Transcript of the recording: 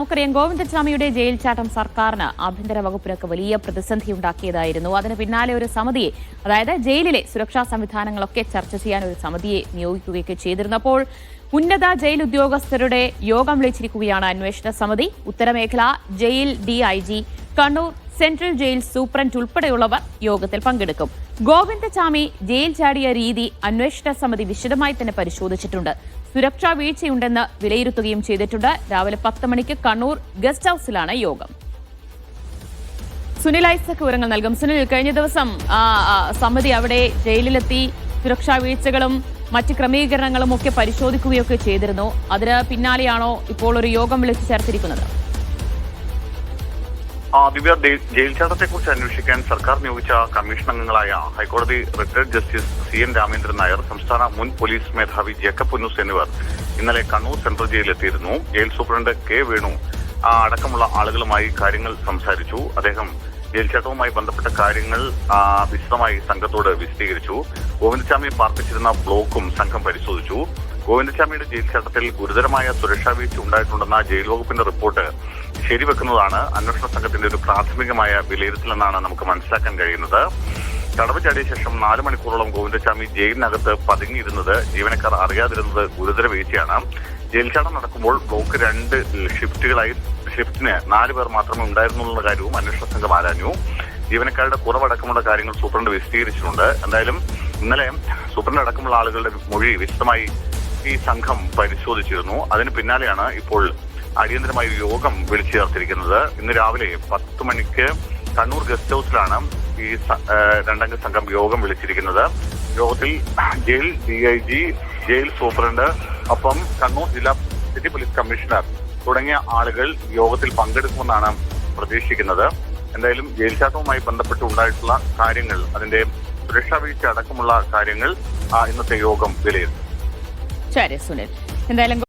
നമുക്കറിയാം ഗോവിന്ദസ്വാമിയുടെ ജയിൽ ചാട്ടം സർക്കാരിന് ആഭ്യന്തര വകുപ്പിനൊക്കെ വലിയ പ്രതിസന്ധി ഉണ്ടാക്കിയതായിരുന്നു. അതിന് പിന്നാലെ ഒരു സമിതിയെ, അതായത് ജയിലിലെ സുരക്ഷാ സംവിധാനങ്ങളൊക്കെ ചർച്ച ചെയ്യാൻ ഒരു സമിതിയെ നിയോഗിക്കുകയൊക്കെ ചെയ്തിരുന്നപ്പോൾ ഉന്നത ജയിൽ ഉദ്യോഗസ്ഥരുടെ യോഗം വിളിച്ചിരിക്കുകയാണ് അന്വേഷണ സമിതി. ഉത്തരമേഖല jail DIG, Kannur central jail superintendent ഉൾപ്പെടെയുള്ളവർ യോഗത്തിൽ പങ്കെടുക്കും. ഗോവിന്ദസ്വാമി ജയിൽ ചാടിയ രീതി അന്വേഷണ സമിതി വിശദമായി തന്നെ പരിശോധിച്ചിട്ടുണ്ട്. സുരക്ഷാ വീഴ്ചയുണ്ടെന്ന് വിലയിരുത്തുകയും ചെയ്തിട്ടുണ്ട്. രാവിലെ 10 മണിക്ക് കണ്ണൂർ ഗസ്റ്റ് ഹൌസിലാണ് യോഗം. സുനിൽ ഐസക് വിവരങ്ങൾ നൽകും. സുനിൽ, കഴിഞ്ഞ ദിവസം സമിതി അവിടെ ജയിലിലെത്തി സുരക്ഷാ വീഴ്ചകളും മറ്റ് ക്രമീകരണങ്ങളും ഒക്കെ പരിശോധിക്കുകയൊക്കെ ചെയ്തിരുന്നു. അതിന് പിന്നാലെയാണോ ഇപ്പോൾ ഒരു യോഗം വിളിച്ചു ചേർത്തിരിക്കുന്നത്? ദിവ്യ, ജയിൽ ചാട്ടത്തെക്കുറിച്ച് അന്വേഷിക്കാൻ സർക്കാർ നിയോഗിച്ച കമ്മീഷൻ അംഗങ്ങളായ ഹൈക്കോടതി retired justice CN Ramendran Nair, സംസ്ഥാന മുൻ പോലീസ് മേധാവി ജേക്കബ് പുന്നൂസ് എന്നിവർ ഇന്നലെ കണ്ണൂർ സെൻട്രൽ ജയിലിലെത്തിയിരുന്നു. ജയിൽ സൂപ്രണ്ട് K വേണു അടക്കമുള്ള ആളുകളുമായി കാര്യങ്ങൾ സംസാരിച്ചു. അദ്ദേഹം ജയിൽ ചാട്ടവുമായി ബന്ധപ്പെട്ട കാര്യങ്ങൾ വിശദമായി സംഘത്തോട് വിശദീകരിച്ചു. ഗോവിന്ദസ്വാമി പാർപ്പിച്ചിരുന്ന ബ്ലോക്കും സംഘം പരിശോധിച്ചു. ഗോവിന്ദസ്വാമിയുടെ ജയിൽ ചാട്ടത്തിൽ ഗുരുതരമായ സുരക്ഷാ വീഴ്ച ഉണ്ടായിട്ടുണ്ടെന്ന ജയിൽ വകുപ്പിന്റെ റിപ്പോർട്ട് ശരിവെക്കുന്നതാണ് അന്വേഷണ സംഘത്തിന്റെ ഒരു പ്രാഥമികമായ വിലയിരുത്തലെന്നാണ് നമുക്ക് മനസ്സിലാക്കാൻ കഴിയുന്നത്. തടവ് ചാടിയ ശേഷം 4 മണിക്കൂറോളം ഗോവിന്ദസ്വാമി ജയിലിനകത്ത് പതുങ്ങിയിരുന്നത് ജീവനക്കാർ അറിയാതിരുന്നത് ഗുരുതര വീഴ്ചയാണ്. ജയിൽ ചാട്ടം നടക്കുമ്പോൾ ബ്ലോക്ക് 2 ഷിഫ്റ്റുകളായി ഷിഫ്റ്റിന് 4 പേർ മാത്രമേ ഉണ്ടായിരുന്നുള്ള കാര്യവും അന്വേഷണ സംഘം ആരാഞ്ഞു. ജീവനക്കാരുടെ കുറവടക്കമുള്ള കാര്യങ്ങൾ സൂപ്രണ്ട് വിശദീകരിച്ചിട്ടുണ്ട്. എന്തായാലും ഇന്നലെ സൂപ്രണ്ട് അടക്കമുള്ള ആളുകളുടെ മൊഴി വിശദമായി ഈ സംഘം പരിശോധിച്ചിരുന്നു. അതിന് പിന്നാലെയാണ് ഇപ്പോൾ അടിയന്തരമായി യോഗം വിളിച്ചു ചേർത്തിരിക്കുന്നത്. ഇന്ന് രാവിലെ 10 മണിക്ക് കണ്ണൂർ ഗസ്റ്റ് ഹൌസിലാണ് ഈ 2-അംഗ സംഘം യോഗം വിളിച്ചിരിക്കുന്നത്. യോഗത്തിൽ ജയിൽ DIG, ജയിൽ സൂപ്രണ്ട്, ഒപ്പം കണ്ണൂർ ജില്ലാ സിറ്റി പോലീസ് കമ്മീഷണർ തുടങ്ങിയ ആളുകൾ യോഗത്തിൽ പങ്കെടുക്കുമെന്നാണ് പ്രതീക്ഷിക്കുന്നത്. എന്തായാലും ജയിൽ ചാട്ടവുമായി ബന്ധപ്പെട്ട് ഉണ്ടായിട്ടുള്ള കാര്യങ്ങൾ, അതിന്റെ സുരക്ഷാ വീഴ്ച അടക്കമുള്ള കാര്യങ്ങൾ ഇന്നത്തെ യോഗം വിലയിരുത്തും. ശരി സുനിൽ, എന്തായാലും